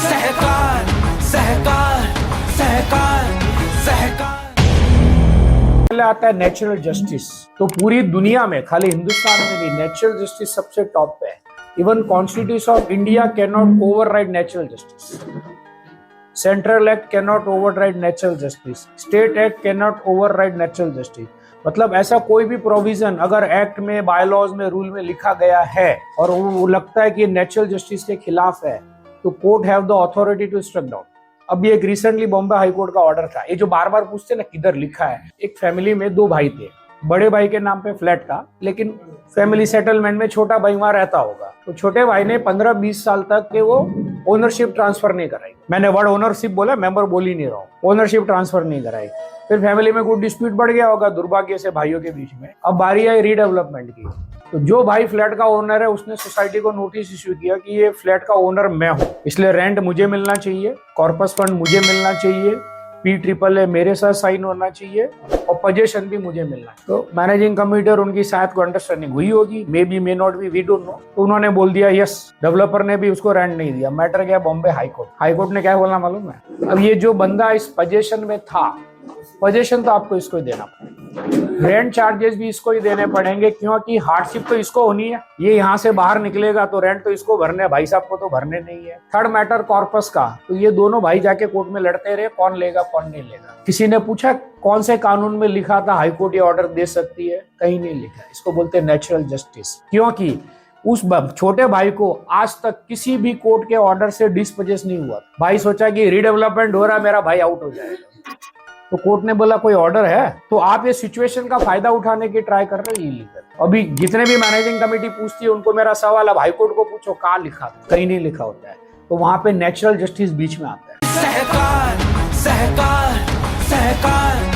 सहकार सहकार सहकार सहकार। पहले आता है नेचुरल जस्टिस। तो पूरी दुनिया में, खाली हिंदुस्तान में नहीं, नेचुरल जस्टिस सबसे टॉप पे है। Even constitution of India can not override natural justice, central act can not override natural justice, state act can not override natural justice. मतलब ऐसा कोई भी प्रोविजन अगर एक्ट में, बायलॉज में, रूल में लिखा गया है और वो लगता है कि नेचुरल जस्टिस के खिलाफ है, तो court have the authority to strike down. अभी एक रिसेंटली बॉम्बे हाई कोर्ट का ऑर्डर था, ये जो बार बार पूछते ना किधर लिखा है। एक फैमिली में दो भाई थे, बड़े भाई के नाम पे फ्लैट था, लेकिन फैमिली सेटलमेंट में छोटा भाई वहां रहता होगा। तो छोटे भाई ने 15-20 साल तक के वो ओनरशिप ट्रांसफर नहीं कराई। मैंने वर्ड ओनरशिप बोला, मेंबर बोल ही नहीं रहा हूं। ओनरशिप ट्रांसफर नहीं कराई। फिर फैमिली में कोई डिस्प्यूट बढ़ गया होगा दुर्भाग्य से भाइयों के बीच में। अब बारी आई रीडेवलपमेंट की। तो जो भाई फ्लैट का ओनर है उसने सोसाइटी को नोटिस इश्यू किया कि ये फ्लैट का ओनर मैं हूं, इसलिए रेंट मुझे मिलना चाहिए, कॉर्पस फंड मुझे मिलना चाहिए, PAAA मेरे साथ साइन होना चाहिए और पोजीशन भी मुझे मिलना है। तो मैनेजिंग कमिटी और उनकी शायद को अंडरस्टैंडिंग हुई होगी, may be may not be, we don't know. तो उन्होंने बोल दिया यस। डेवलपर ने भी उसको रेंट नहीं दिया। मैटर गया Bombay high court. High court ने क्या बोला मालूम है? अब ये जो बंदा इस पोजीशन में था, पोजीशन तो आपको इसको ही देना पड़ेगा, रेंट चार्जेस भी इसको ही देने पड़ेंगे, क्योंकि हार्डशिप तो इसको होनी है। ये यहाँ से बाहर निकलेगा तो रेंट तो इसको भरने है, भाई साहब को तो भरने नहीं है। थर्ड मैटर कॉर्पस का। तो ये दोनों भाई जाके कोर्ट में लड़ते रहे, कौन लेगा कौन नहीं लेगा। किसी ने पूछा कौन से कानून में लिखा था हाई कोर्ट ये ऑर्डर दे सकती है? कहीं नहीं लिखा। इसको बोलते हैं नेचुरल जस्टिस। क्योंकि उस छोटे भाई को आज तक किसी भी कोर्ट के ऑर्डर से डिस्पोजेस नहीं हुआ। भाई सोचा कि रीडेवलपमेंट हो रहा है, मेरा भाई आउट हो जाएगा। तो कोर्ट ने बोला कोई ऑर्डर है? तो आप ये सिचुएशन का फायदा उठाने की ट्राई कर रहे हो इलीगल। अभी जितने भी मैनेजिंग कमेटी पूछती है उनको मेरा सवाल, अब हाई कोर्ट को पूछो कहाँ लिखा, कहीं नहीं लिखा होता है। तो वहां पे नेचुरल जस्टिस बीच में आता है। सहकार सहकार सहकार।